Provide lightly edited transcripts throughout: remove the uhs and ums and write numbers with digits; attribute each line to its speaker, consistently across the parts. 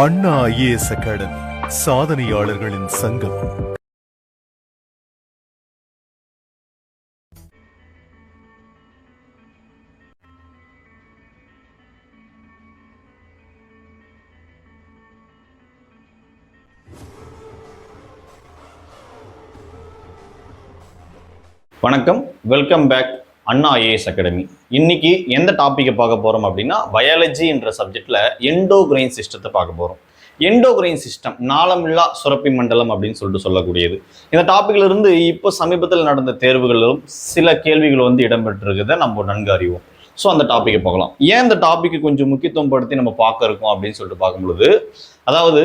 Speaker 1: அண்ணா IAS academy சாதனையாளர்களின் சங்கம்.
Speaker 2: வணக்கம், welcome back அண்ணா IAS academy. இன்னைக்கு எந்த டாப்பிக்கை பார்க்க போறோம் அப்படின்னா, பயாலஜி என்ற சப்ஜெக்ட்ல எண்டோகிரைன் சிஸ்டத்தை பார்க்க போறோம். எண்டோகிரைன் சிஸ்டம் நாளமில்லா சுரப்பி மண்டலம் அப்படின்னு சொல்லிட்டு சொல்லக்கூடியது. இந்த டாபிக்ல இருந்து இப்போ சமீபத்தில் நடந்த தேர்வுகளிலும் சில கேள்விகள் இடம்பெற்றிருக்கிறத நம்ம நன்கு அறிவோம். ஸோ அந்த டாப்பிக்கை பார்க்கலாம். ஏன் இந்த டாப்பிக்கு கொஞ்சம் முக்கியத்துவம் படுத்தி நம்ம பார்க்க இருக்கோம் அப்படின்னு சொல்லிட்டு பார்க்கும்பொழுது, அதாவது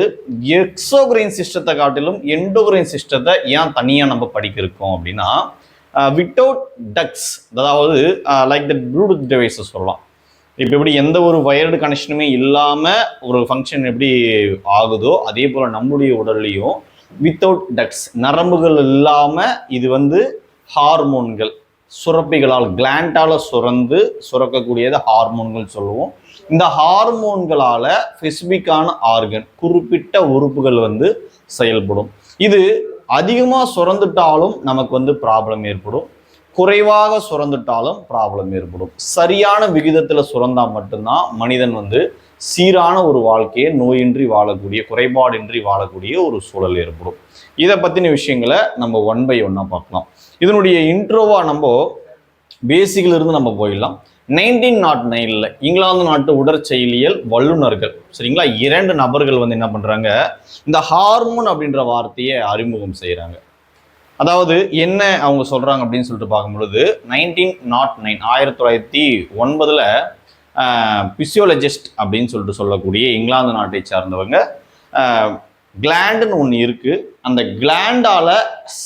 Speaker 2: எக்ஸோகிரைன் சிஸ்டத்தை காட்டிலும் எண்டோகிரைன் சிஸ்டத்தை ஏன் தனியாக நம்ம படிக்க இருக்கோம் அப்படின்னா, வித்தவுட் டக்ஸ், அதாவது லைக் தட் ப்ளூடூத் டிவைஸஸ் சொல்லலாம். இப்போ எப்படி எந்த ஒரு வயர்டு கனெக்ஷனுமே இல்லாமல் ஒரு ஃபங்க்ஷன் எப்படி ஆகுதோ, அதே போல் நம்முடைய உடல்லையும் வித்தவுட் டக்ஸ், நரம்புகள் இல்லாமல் இது ஹார்மோன்கள், சுரப்பிகளால் கிளாண்டால் சுரக்கக்கூடியது ஹார்மோன்கள் சொல்லுவோம். இந்த ஹார்மோன்களால் ஸ்பெசிஃபிக்கான ஆர்கன், குறிப்பிட்ட உறுப்புகள் செயல்படும். இது அதிகமாக சுரந்துட்டாலும் நமக்கு ப்ராப்ளம் ஏற்படும், குறைவாக சுரந்துட்டாலும் ப்ராப்ளம் ஏற்படும். சரியான விகிதத்தில் சுரந்தால் மட்டும்தான் மனிதன் சீரான ஒரு வாழ்க்கையை நோயின்றி வாழக்கூடிய, குறைபாடின்றி வாழக்கூடிய ஒரு சூழல் ஏற்படும். இதை பற்றின விஷயங்களை நம்ம 1 by 1 பார்க்கலாம். இதனுடைய இன்ட்ரோவாக நம்ம பேசிக்கிலிருந்து நம்ம போயிடலாம். 1909 இங்கிலாந்து நாட்டு உடற்செயலியல் வல்லுநர்கள், சரிங்களா, 2 நபர்கள் என்ன பண்றாங்க, இந்த ஹார்மோன் அப்படின்ற வார்த்தையை அறிமுகம் செய்யறாங்க. அதாவது என்ன அவங்க சொல்றாங்க அப்படின்னு சொல்லிட்டு பார்க்கும்பொழுது, 1909 பிசியோலஜிஸ்ட் அப்படின்னு சொல்லிட்டு சொல்லக்கூடிய இங்கிலாந்து நாட்டை சார்ந்தவங்க, கிளாண்டுன்னு ஒன்று இருக்கு, அந்த கிளாண்டால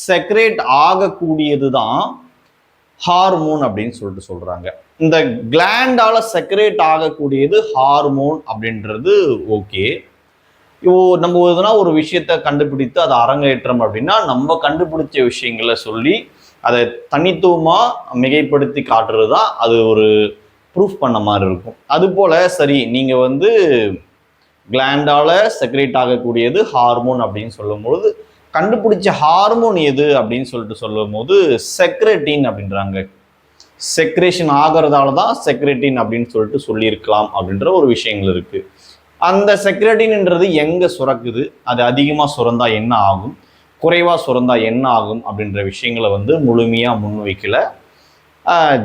Speaker 2: செக்ரேட் ஆகக்கூடியது தான் ஹார்மோன் அப்படின்னு சொல்லிட்டு சொல்றாங்க. இந்த கிளாண்டால செக்ரேட் ஆகக்கூடியது ஹார்மோன் அப்படின்றது ஓகே. நம்ம எதுனா ஒரு விஷயத்த கண்டுபிடித்து அதை அரங்கேற்றம் அப்படின்னா, நம்ம கண்டுபிடிச்ச விஷயங்களை சொல்லி அதை தனித்துவமா மிகைப்படுத்தி காட்டுறது தான் அது ஒரு ப்ரூஃப் பண்ண மாதிரி இருக்கும். அது போல சரி, நீங்க கிளாண்டால செக்ரேட் ஆகக்கூடியது ஹார்மோன் அப்படின்னு சொல்லும்போது, கண்டுபிடிச்ச ஹார்மோன் எது அப்படின்னு சொல்லும் போது செக்ரெட்டின் அப்படின்றாங்க. செக்ரேஷன் ஆகிறதால தான் செக்ரெட்டின் அப்படின்னு சொல்லியிருக்கலாம் அப்படின்ற ஒரு விஷயங்கள் இருக்கு. அந்த செக்ரெட்டின்ன்றது எங்க சுரக்குது, அது அதிகமாக சுரந்தா என்ன ஆகும், குறைவா சுரந்தா என்ன ஆகும் அப்படின்ற விஷயங்களை முழுமையா முன்வைக்கல.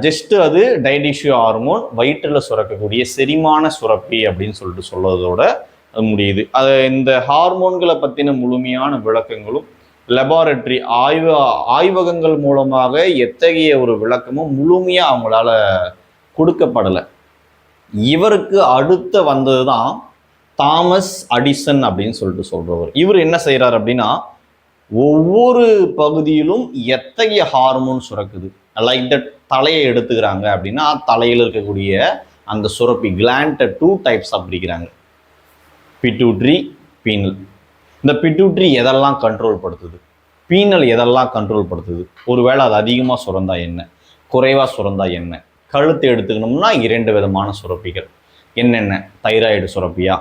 Speaker 2: ஜஸ்ட் அது டைஜஸ்டிவ் ஹார்மோன், வயிற்றில் சுரக்கக்கூடிய செரிமான சுரப்பி அப்படின்னு சொல்றதோட முடியுது. அது இந்த ஹார்மோன்களை பற்றின முழுமையான விளக்கங்களும் லெபார்டரி ஆய்வகங்கள் மூலமாக எத்தகைய ஒரு விளக்கமும் முழுமையா அவங்களால கொடுக்கப்படலை. இவருக்கு அடுத்த வந்தது தான் தாமஸ் அடிசன் அப்படின்னு சொல்றவர். இவர் என்ன செய்யறாரு அப்படின்னா, ஒவ்வொரு பகுதியிலும் எத்தகைய ஹார்மோன் சுரக்குது, லைக் தட் தலையை எடுத்துக்கிறாங்க அப்படின்னா, தலையில் இருக்கக்கூடிய அந்த சுரப்பி கிளாண்டை 2 டைப்ஸாக பிரிக்கிறாங்க, பிட்யூட்ரி, பீனல். இந்த பிட்யூட்ரி எதெல்லாம் கண்ட்ரோல் படுத்துது, பீனல் எதெல்லாம் கண்ட்ரோல் படுத்துது, ஒருவேளை அது அதிகமாக சுரந்தா என்ன, குறைவாக சுரந்தா என்ன. கழுத்தை எடுத்துக்கணும்னா 2 விதமான சுரப்பிகள். என்னென்ன, தைராய்டு சுரப்பியா,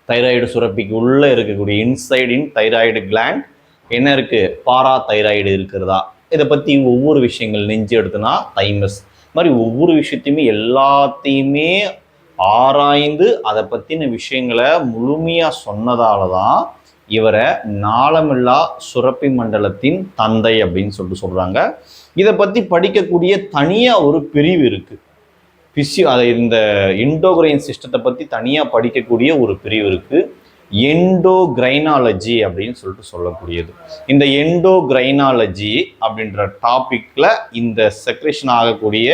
Speaker 2: தைராய்டு சுரப்பிக்கு உள்ளே இருக்கக்கூடிய இன்சைட் தைராய்டு கிளாண்ட் என்ன இருக்கு, பாரா தைராய்டு இருக்கிறதா, இதை பற்றி ஒவ்வொரு விஷயங்கள் நெஞ்சு எடுத்துனா தைமஸ், மாதிரி ஒவ்வொரு விஷயத்தையுமே எல்லாத்தையுமே ஆராய்ந்து அதை பற்றின விஷயங்களை முழுமையாக சொன்னதால தான் இவரை நாளமில்லா சுரப்பி மண்டலத்தின் தந்தை அப்படின்னு சொல்கிறாங்க. இதை பற்றி படிக்கக்கூடிய தனியாக ஒரு பிரிவு இருக்குது. இந்த எண்டோகிரைன் சிஸ்டத்தை பற்றி தனியாக படிக்கக்கூடிய ஒரு பிரிவு இருக்குது, எண்டோகிரைனாலஜி அப்படின்னு சொல்லக்கூடியது. இந்த எண்டோகிரைனாலஜி அப்படின்ற டாப்பிக்கில் இந்த செக்ரேஷன் ஆகக்கூடிய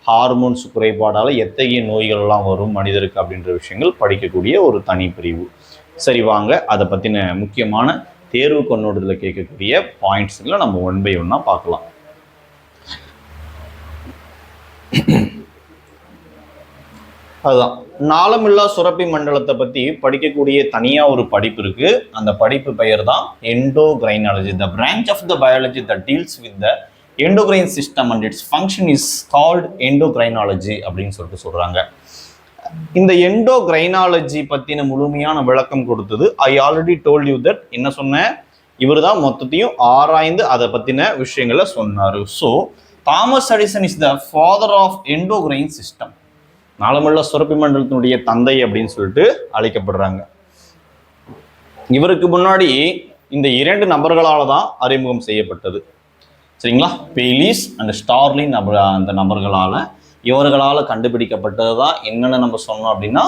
Speaker 2: ஹார்மோன்ஸ் குறைபாடால் எத்தகைய நோய்கள்லாம் வரும் மனிதருக்கு அப்படின்ற விஷயங்கள் படிக்கக்கூடிய ஒரு தனி பிரிவு. சரி, வாங்க அதை பற்றின முக்கியமான தேர்வு கண்ணோட்டத்தில் கேட்கக்கூடிய பாயிண்ட்ஸுங்களை நம்ம 1 by 1 பார்க்கலாம். அதுதான் நாளமில்லா சுரப்பி மண்டலத்தை பற்றி படிக்கக்கூடிய தனியாக ஒரு படிப்பு இருக்கு. அந்த படிப்பு பெயர் தான் endocrinology. The branch of the biology that deals with the endocrine system and its function is called endocrinology அப்படின்னு சொல்றாங்க. இந்த எண்டோகிரைனாலஜி பத்தின முழுமையான விளக்கம் கொடுத்தது I already told you that. என்ன சொன்னேன், இவர் தான் மொத்தத்தையும் ஆராய்ந்து அதை பத்தின விஷயங்களை சொன்னாரு. So Thomas Edison is the father of endocrine system, நாளமுள்ள சுரப்பி மண்டலத்தினுடைய தந்தை அப்படின்னு சொல்லிட்டு அழைக்கப்படுறாங்க. இவருக்கு முன்னாடி இந்த 2 நபர்களால் தான் அறிமுகம் செய்யப்பட்டது. சரிங்களா, பெய்லிஸ் அண்ட் ஸ்டார்லின் அந்த நபர்களால் இவர்களால் கண்டுபிடிக்கப்பட்டது தான் என்னென்ன நம்ம சொன்னோம் அப்படின்னா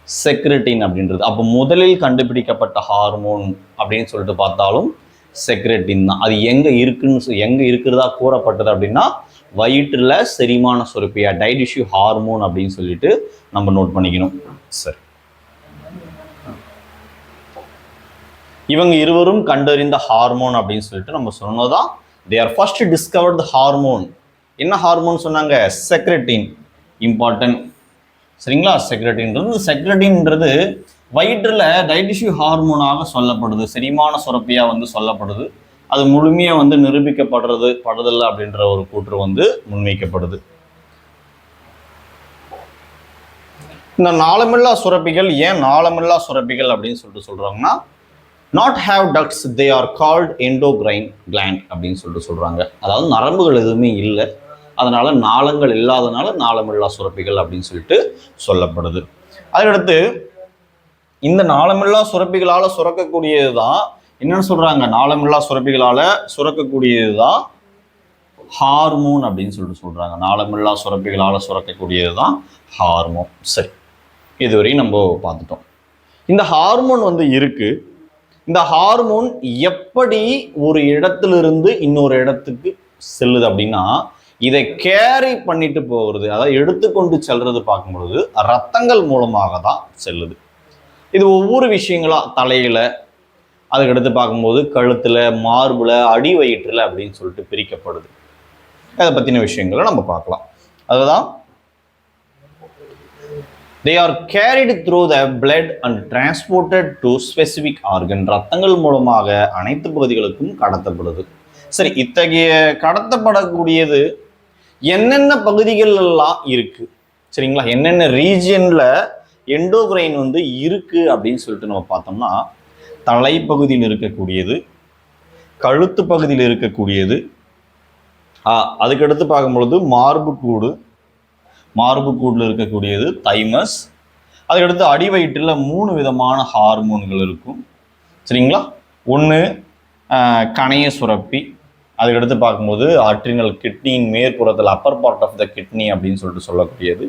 Speaker 2: செக்ரெட்டின் அப்படின்றது. அப்போ முதலில் கண்டுபிடிக்கப்பட்ட ஹார்மோன் அப்படின்னு சொல்லிட்டு பார்த்தாலும் செக்ரெட்டின் தான். அது எங்கே இருக்கிறதா கூறப்பட்டது அப்படின்னா வயிற்றில் செரிமான சுரப்பியா டைஜஸ்டிவ் ஹார்மோன் அப்படின்னு சொல்லிட்டு நம்ம நோட் பண்ணிக்கணும். சரி, இவங்க இருவரும் கண்டறிந்த ஹார்மோன் அப்படின்னு சொல்லிட்டு நம்ம சொன்னதான் they are first discovered the hormone. என்ன ஹார்மோன் சொன்னாங்க, செக்ரெட்டின். இம்பார்ட்டன்ட். சரிங்களா, செக்ரெட்டின்ன்றது வயிற்றில் டைஜஸ்டிவ் ஹார்மோனாக சொல்லப்படுது, செரிமான சுரப்பியா சொல்லப்படுது. அது முழுமையாக படுறதில்லை அப்படின்ற ஒரு கூற்று முன்வைக்கப்படுது. இந்த நாளமில்லா சுரப்பிகள் ஏன் நாளமில்லா சுரப்பிகள் அப்படின்னு சொல்லிட்டு சொல்றாங்கன்னா, not have ducts, they are called endocrine gland அப்படின்னு சொல்லிட்டு சொல்றாங்க. அதாவது நரம்புகள் எதுவுமே இல்லை, அதனால நாளங்கள் இல்லாதனால நாளமில்லா சுரப்பிகள் அப்படின்னு சொல்லிட்டு சொல்லப்படுது. அதுக்கடுத்து இந்த நாளமில்லா சுரப்பிகளால் சுரக்கக்கூடியது தான் என்னன்னு சொல்றாங்க, நாளமில்லா சுரப்பிகளால் சுரக்கக்கூடியது தான் ஹார்மோன் அப்படின்னு சொல்லிட்டு சொல்றாங்க. நாளமில்லா சுரப்பிகளால் சுரக்கக்கூடியது தான் ஹார்மோன். சரி, இதுவரையும் நம்ம பார்த்துட்டோம். இந்த ஹார்மோன் இருக்கு. இந்த ஹார்மோன் எப்படி ஒரு இடத்திலிருந்து இன்னொரு இடத்துக்கு செல்லுது அப்படின்னா, இதை கேரி பண்ணிட்டு போகிறது, அதாவது எடுத்துக்கொண்டு செல்றது பார்க்கும்பொழுது ரத்தங்கள் மூலமாக தான் செல்லுது. இது ஒவ்வொரு விஷயங்களா தலையில, அதுக்கடுத்து பார்க்கும்போது கழுத்துல, மார்புல, அடி வயிற்றுல அப்படின்னு சொல்லிட்டு பிரிக்கப்படுது. அதை பற்றின விஷயங்களை நம்ம பார்க்கலாம். அதுதான் they are carried through the blood and transported to specific organ. ரத்தங்கள் மூலமாக அனைத்து பகுதிகளுக்கும் கடத்தப்படுது. சரி, இத்தகைய கடத்தப்படக்கூடியது என்னென்ன பகுதிகள் எல்லாம் இருக்கு, சரிங்களா, என்னென்ன ரீஜியன்ல எண்டோகிரைன் இருக்கு அப்படின்னு சொல்லிட்டு நம்ம பார்த்தோம்னா, தலைப்பகுதியில் இருக்கக்கூடியது, கழுத்து பகுதியில் இருக்கக்கூடியது, அதுக்கடுத்து பார்க்கும்பொழுது மார்புக்கூடில் இருக்கக்கூடியது தைமஸ், அதுக்கடுத்து அடி வயிற்றில் 3 விதமான ஹார்மோன்கள் இருக்கும். சரிங்களா, ஒன்று கணைய சுரப்பி, அதுக்கடுத்து பார்க்கும்போது அட்ரினல், கிட்னியின் மேற்புறத்தில் upper part of the kidney அப்படின்னு சொல்லிட்டு சொல்லக்கூடியது.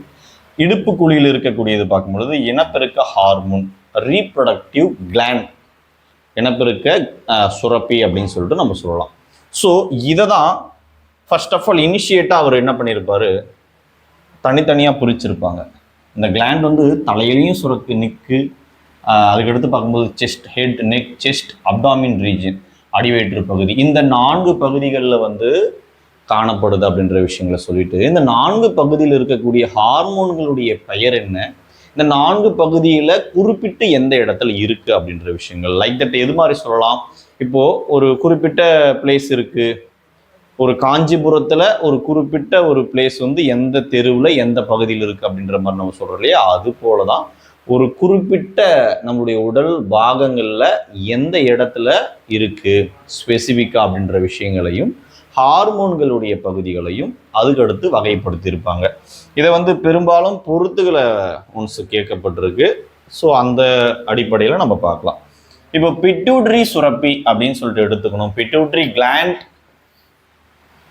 Speaker 2: இடுப்பு குழியில் இருக்கக்கூடியது பார்க்கும்பொழுது இனப்பெருக்க ஹார்மோன், ரீப்ரொடக்டிவ் கிளாண்ட், இனப்பெருக்க சுரப்பி அப்படின்னு சொல்லிட்டு நம்ம சொல்லலாம். ஸோ இதை தான் ஃபர்ஸ்ட் ஆஃப் ஆல் இனிஷியேட்டாக அவர் என்ன பண்ணியிருப்பாரு, தனித்தனியாக பிரிச்சிருப்பாங்க. இந்த கிளாண்ட் தலையிலையும் சுரக்கு, நெக்கு, அதுக்கடுத்து பார்க்கும்போது chest, head, neck, chest, abdomen region, அடிவயிற்று பகுதி, இந்த 4 பகுதிகளில் காணப்படுது அப்படின்ற விஷயங்களை சொல்லிட்டு, இந்த 4 பகுதியில் இருக்கக்கூடிய ஹார்மோன்களுடைய பெயர் என்ன, இந்த 4 பகுதியில் குறிப்பிட்டு எந்த இடத்துல இருக்கு அப்படின்ற விஷயங்கள். லைக் தட் எது மாதிரி சொல்லலாம், இப்போ ஒரு குறிப்பிட்ட பிளேஸ் இருக்கு, ஒரு காஞ்சிபுரத்தில் ஒரு குறிப்பிட்ட ஒரு பிளேஸ் எந்த தெருவில் எந்த பகுதியில் இருக்குது அப்படின்ற மாதிரி நம்ம சொல்கிறோம் இல்லையா, அது போல தான் ஒரு குறிப்பிட்ட நம்முடைய உடல் பாகங்களில் எந்த இடத்துல இருக்குது ஸ்பெசிஃபிக்காக அப்படின்ற விஷயங்களையும் ஹார்மோன்களுடைய பகுதிகளையும் அதுக்கடுத்து வகைப்படுத்தியிருப்பாங்க. இதை பெரும்பாலும் பொறுத்துகளை ஒன்ஸ் கேட்கப்பட்டிருக்கு. ஸோ அந்த அடிப்படையில் நம்ம பார்க்கலாம். இப்போ பிட்யூட்டரி சுரப்பி அப்படின்னு சொல்லிட்டு எடுத்துக்கணும். Pituitary gland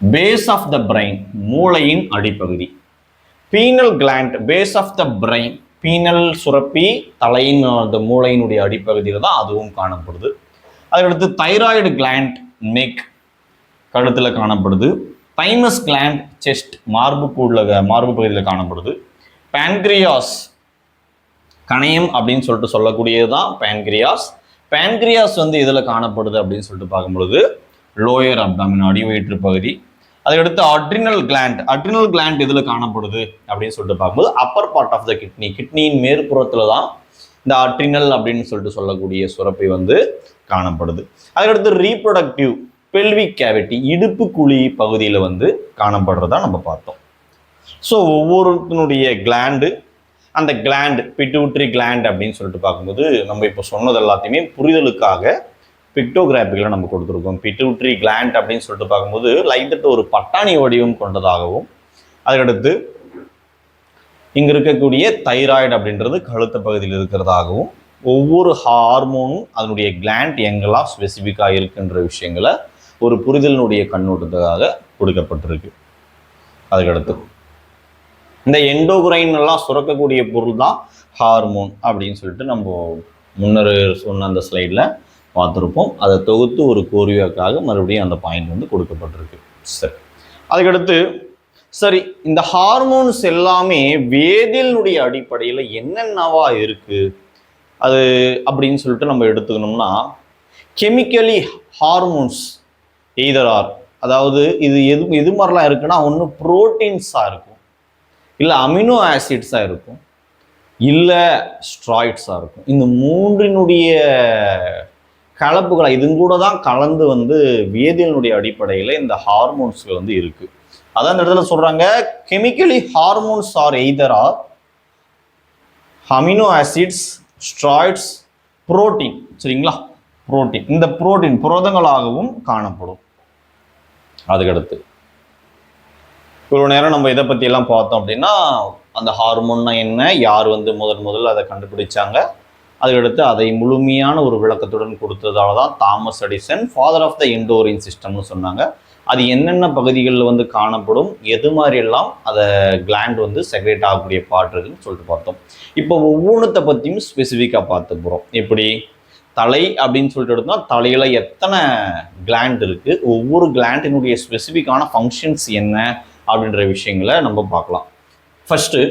Speaker 2: base of the brain, மூளையின் அடிப்பகுதி. Pineal gland base of the brain, pineal சுரப்பி தலையின் அந்த மூளையினுடைய அடிப்பகுதியில் தான் அதுவும் காணப்படுது. அதுக்கடுத்து தைராய்டு கிளாண்ட் நெக், கழுத்தில் காணப்படுது. தைமஸ் கிளாண்ட் செஸ்ட், மார்பு பகுதியில் காணப்படுது. பேன்கிரியாஸ், கணையம் அப்படின்னு சொல்லிட்டு சொல்லக்கூடியது தான் பேன்கிரியாஸ். பேன்கிரியாஸ் இதில் காணப்படுது அப்படின்னு சொல்லிட்டு பார்க்கும்பொழுது லோயர் அப்டாமின், அடிவயிற்று பகுதி. அதுக்கடுத்து அட்ரினல் கிளாண்ட் இதில் காணப்படுது அப்படின்னு சொல்லிட்டு பார்க்கும்போது upper part of the kidney, கிட்னியின் மேற்புறத்தில் தான் இந்த அட்ரினல் அப்படின்னு சொல்லிட்டு சொல்லக்கூடிய சுரப்பை காணப்படுது. அதுக்கடுத்து ரீப்ரொடக்டிவ் பெல்விக் கேவிட்டி, இடுப்பு குழி பகுதியில் காணப்படுறதா நம்ம பார்த்தோம். ஸோ ஒவ்வொருத்தினுடைய கிளாண்டு அந்த கிளாண்ட் பிட்யூட்ரி கிளாண்ட் அப்படின்னு சொல்லிட்டு பார்க்கும்போது நம்ம இப்போ சொன்னது எல்லாத்தையுமே புரிதலுக்காக பிக்டோகிராஃபிக்கில் நம்ம கொடுத்துருக்கோம். பிட்யூட்ரி கிளாண்ட் அப்படின்னு சொல்லிட்டு பார்க்கும்போது லைட் ஒரு பட்டாணி வடிவம் கொண்டதாகவும், அதுக்கடுத்து இங்கே இருக்கக்கூடிய தைராய்டு அப்படின்றது கழுத்து பகுதியில் இருக்கிறதாகவும், ஒவ்வொரு ஹார்மோனும் அதனுடைய கிளாண்ட் எங்கெல்லாம் ஸ்பெசிஃபிக்காக இருக்குன்ற விஷயங்களை ஒரு புரிதலினுடைய கண்ணோட்டத்துக்காக கொடுக்கப்பட்டிருக்கு. அதுக்கடுத்து இந்த எண்டோகிரைன் எல்லாம் சுரக்கக்கூடிய பொருள் தான் ஹார்மோன் அப்படின்னு சொல்லிட்டு நம்ம முன்னர் சொன்ன அந்த ஸ்லைடில் பார்த்துருப்போம். அதை தொகுத்து ஒரு கோரியாக்காக மறுபடியும் அந்த பாயிண்ட் வந்து கொடுக்கப்பட்டிருக்கு. சரி, அதுக்கடுத்து சரி, இந்த ஹார்மோன்ஸ் எல்லாமே வேதியினுடைய அடிப்படையில் என்னென்னவா இருக்கு அது அப்படின்னு சொல்லிட்டு நம்ம எடுத்துக்கணும்னா, கெமிக்கலி ஹார்மோன்ஸ் எய்தர் ஆர், அதாவது இது எது மாதிரிலாம் இருக்குன்னா, ஒன்று புரோட்டீன்ஸாக இருக்கும், இல்லை அமினோ ஆசிட்ஸாக இருக்கும், இல்லை ஸ்ட்ராய்ட்ஸாக இருக்கும். இந்த மூன்றினுடைய கலப்புகளை இது கூட தான் கலந்து வந்து வேதியினுடைய அடிப்படையில் இந்த ஹார்மோன்ஸ்கள் வந்து இருக்கு. அதான் இந்த இடத்துல சொல்றாங்க, chemically hormones are either are amino acids, steroids, protein. சரிங்களா, புரோட்டீன். இந்த புரோட்டீன் புரதங்களாகவும் காணப்படும். அதுக்கடுத்து இவ்வளோ நேரம் நம்ம இதை பற்றி எல்லாம் பார்த்தோம் அப்படின்னா, அந்த ஹார்மோன்னா என்ன, யார் வந்து முதல்ல அதை கண்டுபிடிச்சாங்க, அதுக்கடுத்து அதை முழுமையான ஒரு விளக்கத்துடன் கொடுத்ததால தான் Thomas Edison father of the endocrine சிஸ்டம்னு சொன்னாங்க. அது என்னென்ன பகுதிகளில் வந்து காணப்படும், எது மாதிரியெல்லாம் அதை கிளாண்ட் வந்து செக்ரேட் ஆகக்கூடிய பார்ட் இருக்குன்னு சொல்லிட்டு பார்த்தோம். இப்போ ஒவ்வொன்றத்தை பற்றியும் ஸ்பெசிஃபிக்காக பார்த்து போகிறோம். எப்படி தலை அப்படின்னு சொல்லிட்டு எடுத்தோம்னா, தலையில் எத்தனை கிளாண்ட் இருக்குது, ஒவ்வொரு கிளாண்டினுடைய ஸ்பெசிஃபிக்கான ஃபங்க்ஷன்ஸ் என்ன அப்படின்ற விஷயங்களை நம்ம பார்க்கலாம். ஃபஸ்ட்டு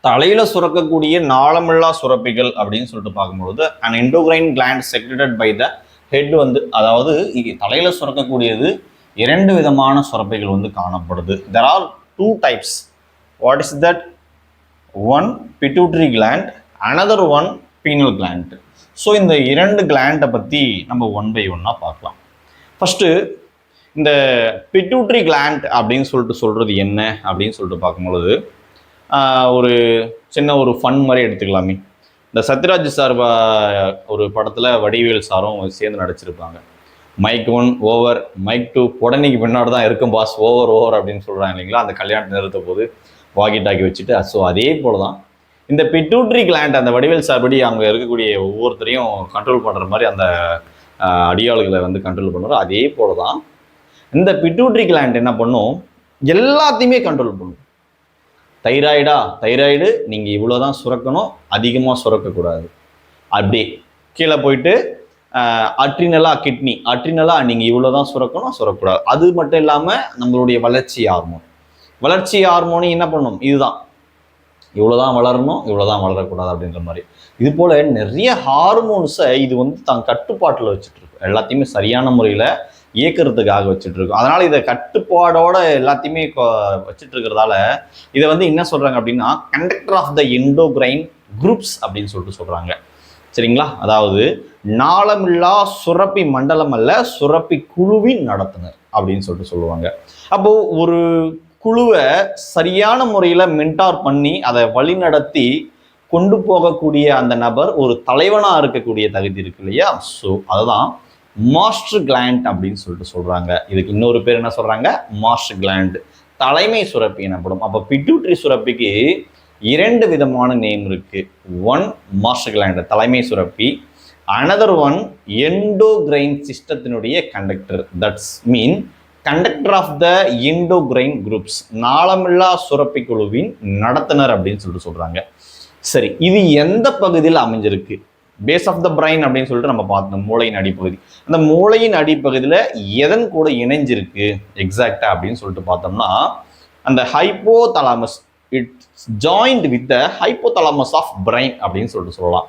Speaker 2: தலையில் சுரக்கக்கூடிய நாளமில்லா சுரப்பிகள் அப்படின்னு சொல்லிட்டு பார்க்கும்பொழுது, an endocrine gland secreted by the head வந்து, அதாவது தலையில் சுரக்கக்கூடியது 2 விதமான சுரப்பிகள் வந்து காணப்படுது. there are 2 types. what is that? one pituitary gland, another one pineal gland. So இந்த 2 கிளாண்டை பற்றி நம்ம ஒன் பை ஒன்னாக பார்க்கலாம். ஃபஸ்ட்டு இந்த பிட்யூட்ரி கிளாண்ட் அப்படின்னு சொல்கிறது என்ன அப்படின்னு சொல்லிட்டு பார்க்கும்பொழுது, ஒரு சின்ன ஒரு ஃபன் மாதிரி எடுத்துக்கலாமே. இந்த சத்யராஜ் சார் ஒரு படத்தில் வடிவேல் சாரும் சேர்ந்து நடிச்சிருப்பாங்க. மைக் 1 ஓவர், மைக் 2 உடனேக்கு பின்னாடி தான் இருக்கும் பாஸ், ஓவர் அப்படின்னு சொல்கிறாங்க இல்லைங்களா, அந்த கல்யாணத்தை நிறுத்த போது வாக்கி டாக்கி வச்சுட்டு. ஸோ அதே போல தான் இந்த பிட்யூட்ரி கிளாண்ட் அந்த வடிவேல் சார் படி அங்கே இருக்கக்கூடிய ஒவ்வொருத்தரையும் கண்ட்ரோல் பண்ணுற மாதிரி அந்த அடியாளுகளை வந்து கண்ட்ரோல் பண்ணுறோம். அதே போல தான் இந்த பிட்யூட்ரி கிளாண்ட் என்ன பண்ணும், எல்லாத்தையுமே கண்ட்ரோல் பண்ணும். தைராய்டு நீங்கள் இவ்வளோ தான் சுரக்கணும், அதிகமாக சுரக்கக்கூடாது. அப்படியே கீழே போயிட்டு அட்ரினலா நீங்கள் இவ்வளோ தான் சுரக்கக்கூடாது. அது மட்டும் இல்லாமல் நம்மளுடைய வளர்ச்சி ஹார்மோனு என்ன பண்ணும், இதுதான் இவ்வளோ தான் வளரணும், இவ்வளோ தான் வளரக்கூடாது அப்படின்ற மாதிரி. இது போல் நிறைய ஹார்மோன்ஸை இது வந்து தான் கட்டுப்பாட்டில் வச்சுட்ருக்கு, எல்லாத்தையுமே சரியான முறையில் இயக்கிறதுக்காக வச்சுட்டு இருக்கோம். அதனால இதை கட்டுப்பாடோட எல்லாத்தையுமே வச்சுட்டு இருக்கிறதால இதை வந்து என்ன சொல்றாங்க அப்படின்னா, conductor of the endocrine groups அப்படின்னு சொல்லிட்டு சொல்றாங்க. சரிங்களா, அதாவது நாளமில்லா சுரப்பி மண்டலம் அல்ல, சுரப்பி குழுவின் நடத்துனர் அப்படின்னு சொல்லிட்டு சொல்லுவாங்க. அப்போ ஒரு குழுவை சரியான முறையில் மென்டார் பண்ணி அதை வழி நடத்தி கொண்டு போகக்கூடிய அந்த நபர் ஒரு தலைவனாக இருக்கக்கூடிய தகுதி இருக்கு இல்லையா. ஸோ அதுதான் மாஸ்டர் கிளாண்ட் அப்படின்னு சொல்லிட்டு சொல்றாங்க. இதுக்கு இன்னொரு பேர் என்ன சொல்றாங்க, மாஸ்டர் கிளாண்ட், தலைமை சுரப்பி எனப்படும். அப்போ பிட்யூட்ரி சுரப்பிக்கு 2 விதமான நேம் இருக்கு. ஒன் மாஸ்டர் கிளாண்ட் தலைமை சுரப்பி, அனதர் ஒன் எண்டோகிரைன் சிஸ்டத்தினுடைய conductor, that's mean conductor of the endocrine groups, நாளமில்லா சுரப்பி குழுவின் நடத்துனர் அப்படின்னு சொல்லிட்டு சொல்றாங்க. சரி, இது எந்த பகுதியில் அமைஞ்சிருக்கு, பேஸ் ஆஃப் த பிரைன் அப்படின்னு சொல்லிட்டு நம்ம பார்த்தோம், மூளையின் அடிப்பகுதி. அந்த மூளையின் அடிப்பகுதியில் எதன் கூட இணைஞ்சிருக்கு எக்ஸாக்டா அப்படின்னு சொல்லிட்டு பார்த்தோம்னா, அந்த hypothalamus, it's joint with the hypothalamus of brain அப்படின்னு சொல்லிட்டு சொல்லலாம்.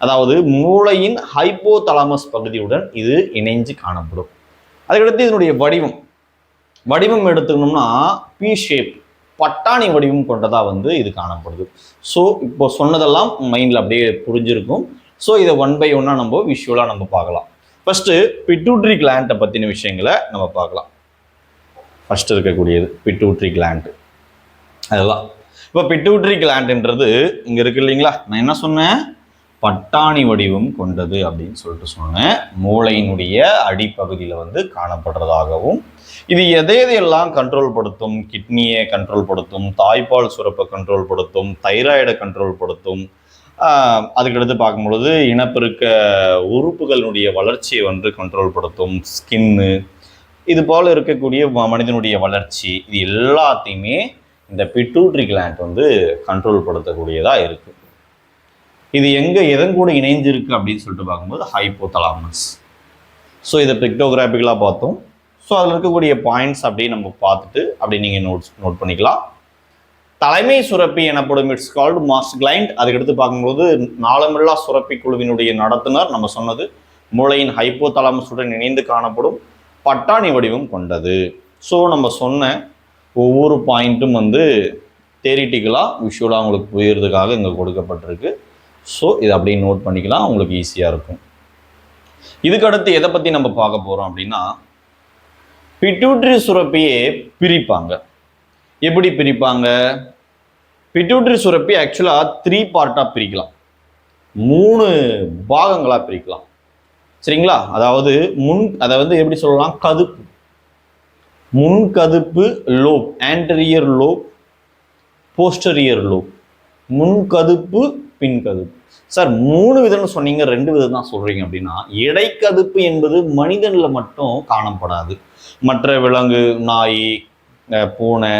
Speaker 2: அதாவது மூளையின் ஹைப்போதலாமஸ் பகுதியுடன் இது இணைஞ்சு காணப்படும். அதுக்கடுத்து இதனுடைய வடிவம் எடுத்துக்கணும்னா பி ஷேப், பட்டாணி வடிவம் கொண்டதா வந்து இது காணப்படுது. ஸோ இப்போ சொன்னதெல்லாம் மைண்டில் அப்படியே புரிஞ்சிருக்கும். ஸோ இதை ஒன் பை ஒன்னாக நம்ம விஷுவலாக நம்ம பார்க்கலாம். ஃபர்ஸ்ட் பிட்யூட்ரி கிளாண்டை பற்றின விஷயங்களை நம்ம பார்க்கலாம். ஃபர்ஸ்ட் இருக்கக்கூடியது பிட்யூட்ரி கிளாண்ட். அதுதான் இப்போ இப்போ பிட்யூட்டரி கிளாண்ட்ன்றது இங்க இருக்கு இல்லைங்களா, நான் என்ன சொன்னேன், பட்டாணி வடிவம் கொண்டது அப்படின்னு சொல்லிட்டு சொன்னேன். மூளையினுடைய அடிப்பகுதியில் வந்து காணப்படுறதாகவும், இது எதையெல்லாம் கண்ட்ரோல் படுத்தும், கிட்னியை கண்ட்ரோல் படுத்தும், தாய்ப்பால் சுரப்பை கண்ட்ரோல் படுத்தும், தைராய்டை கண்ட்ரோல் படுத்தும். அதுக்கடுத்து பார்க்கும்பொழுது இனப்பெருக்க உறுப்புகளுடைய வளர்ச்சியை வந்து கண்ட்ரோல் படுத்தும், ஸ்கின்னு, இது போல் இருக்கக்கூடிய மனிதனுடைய வளர்ச்சி, இது எல்லாத்தையுமே இந்த பிட்யூட்டரி கிளாண்ட் வந்து கண்ட்ரோல் படுத்தக்கூடியதாக இருக்குது. இது எதன் கூட இணைஞ்சிருக்கு அப்படின்னு சொல்லிட்டு பார்க்கும்போது ஹைப்போதலாமஸ். ஸோ இதை பிக்டோகிராபிக்கலாக பார்த்தோம். ஸோ அதில் இருக்கக்கூடிய பாயிண்ட்ஸ் அப்படியே நம்ம பார்த்துட்டு அப்படி நீங்கள் நோட் பண்ணிக்கலாம். தலைமை சுரப்பி எனப்படும் இட்ஸ் கால்டு மாஸ்டர் கிளைண்ட். அதுக்கடுத்து பார்க்கும்போது நாளமில்லா சுரப்பி குழுவினுடைய நடத்துனர் நம்ம சொன்னது மூளையின் ஹைப்போதலாமஸுடன் இணைந்து காணப்படும் பட்டாணி வடிவம் கொண்டது. ஸோ நம்ம சொன்ன ஒவ்வொரு பாயிண்ட்டும் வந்து தேரிட்டிக்கலாக விஷுவலாக உங்களுக்கு புரியறதுக்காக இங்கே கொடுக்கப்பட்டிருக்கு. ஸோ இதை அப்படியே நோட் பண்ணிக்கலாம், உங்களுக்கு ஈஸியாக இருக்கும். இதுக்கடுத்து எதை பற்றி நம்ம பார்க்க போகிறோம் அப்படின்னா, பிட்யூட்டரி சுரப்பியை பிரிப்பாங்க. எப்படி பிரிப்பாங்க? பிட்யூட்டரி சுரப்பி ஆக்சுவலாக 3 பார்ட்டாக பிரிக்கலாம், 3 பாகங்களாக பிரிக்கலாம். சரிங்களா? அதாவது எப்படி சொல்லலாம், கதுப்பு, முன்கதுப்பு lobe, anterior lobe, posterior lobe. முன்கதுப்பு, பின்கதுப்பு. சார் 3 விதம்னு சொன்னீங்க, 2 விதம் தான் சொல்றீங்க அப்படின்னா, இடைக்கதுப்பு என்பது மனிதனில் மட்டும் காணப்படாது. மற்ற விலங்கு, நாய், பூனை,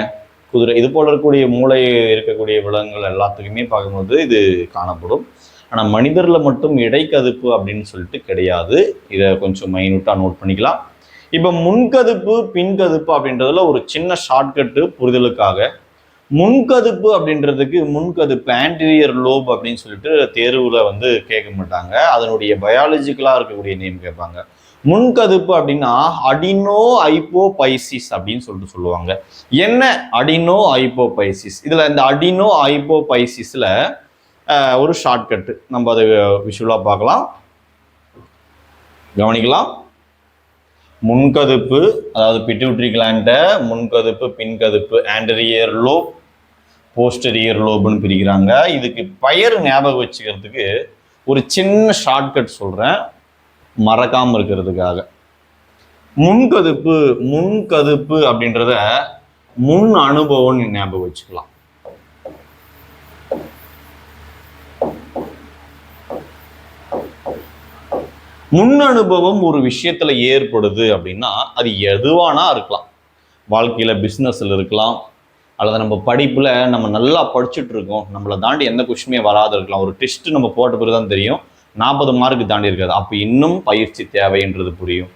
Speaker 2: குதிரை, இது போல இருக்கக்கூடிய மூளை இருக்கக்கூடிய விலங்குகள் எல்லாத்துக்குமே பார்க்கும்போது இது காணப்படும். ஆனால் மனிதரில் மட்டும் இடைக்கதுப்பு அப்படின்னு சொல்லிட்டு கிடையாது. இதை கொஞ்சம் மைனூட்டாக நோட் பண்ணிக்கலாம். இப்போ முன்கதுப்பு பின்கதுப்பு அப்படின்றதுல ஒரு சின்ன ஷார்ட்கட்டு புரிதலுக்காக, முன்கதுப்பு அப்படின்றதுக்கு முன்கதுப்பு ஆன்டீரியர் லோப் அப்படின்னு சொல்லிட்டு தேர்வில் வந்து கேட்க மாட்டாங்க, அதனுடைய பயாலஜிக்கலாக இருக்கக்கூடிய நேம் கேட்பாங்க. முன்கதுப்பு அப்படின்னா அடினோ ஐப்போபைசிஸ் அப்படின்னு சொல்லிட்டு சொல்லுவாங்க. என்ன அடினோ ஐப்போபைசிஸ்? இதில் இந்த அடினோ ஐப்போபைசிஸில் ஒரு ஷார்ட்கட்டு நம்ம அதை விஷுவலாக பார்க்கலாம், கவனிக்கலாம். முன்கதுப்பு, அதாவது பிட்யூட்டரி கிளாண்ட முன்கதுப்பு பின்கதுப்பு, ஆன்டீரியர் லோப், போஸ்டரியர் லோப்னு பிரிக்கிறாங்க. இதுக்கு பெயர் ஞாபகம் வச்சுக்கிறதுக்கு ஒரு சின்ன ஷார்ட்கட் சொல்கிறேன், மறக்காமல் இருக்கிறதுக்காக. முன்கதுப்பு அப்படின்றத முன் அனுபவம் ஞாபகம் வச்சுக்கலாம். முன் அனுபவம் ஒரு விஷயத்துல ஏற்படுது அப்படின்னா அது எதுவானா இருக்கலாம். வாழ்க்கையில பிஸ்னஸ்ல இருக்கலாம், அல்லது நம்ம படிப்புல நம்ம நல்லா படிச்சுட்டு இருக்கோம், நம்மளை தாண்டி எந்த கொஸ்டினுமே வராது இருக்கலாம். ஒரு டெஸ்ட் நம்ம போட்ட பிறகுதான் தெரியும் 40 மார்க்கு தாண்டி இருக்காது, அப்போ இன்னும் பயிற்சி தேவைன்றது புரியும்.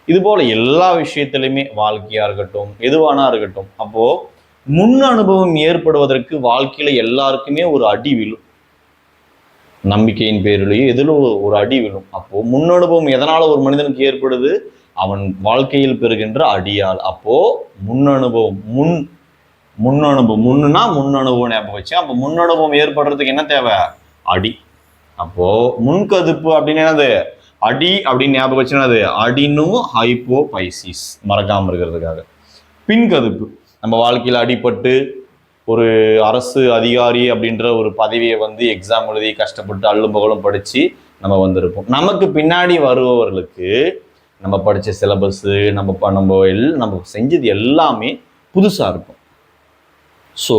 Speaker 2: இது போல எல்லா விஷயத்திலுமே, வாழ்க்கையா இருக்கட்டும் எதுவானா இருக்கட்டும், அப்போ முன் அனுபவம் ஏற்படுவதற்கு வாழ்க்கையில எல்லாருக்குமே ஒரு அடி விழும், நம்பிக்கையின் பேரிலேயே எதில் ஒரு அடி விழும். அப்போ முன் அனுபவம் எதனால ஒரு மனிதனுக்கு ஏற்படுது? அவன் வாழ்க்கையில் பெறுகின்ற அடியால். அப்போ முன் அனுபவம், முன்னுன்னா முன் அனுபவம் ஞாபகம் வச்சு, அப்போ முன் அனுபவம் ஏற்படுறதுக்கு என்ன தேவை? அடி. அப்போ முன்கதுப்பு அப்படின்னு என்னது? அடி அப்படின்னு ஞாபகம் வச்சு என்னது? அடினோ ஹைப்போபைசிஸ், மறக்காம இருக்கிறதுக்காக. பின்கதுப்பு, நம்ம வாழ்க்கையில் அடிபட்டு ஒரு அரசு அதிகாரி அப்படின்ற ஒரு பதவியை வந்து எக்ஸாம் எழுதி கஷ்டப்பட்டு அள்ளும் பகலும் படித்து நம்ம வந்திருப்போம். நமக்கு பின்னாடி வருபவர்களுக்கு நம்ம படித்த சிலபஸ்ஸு, நம்ம செஞ்சது எல்லாமே புதுசாக இருக்கும். ஸோ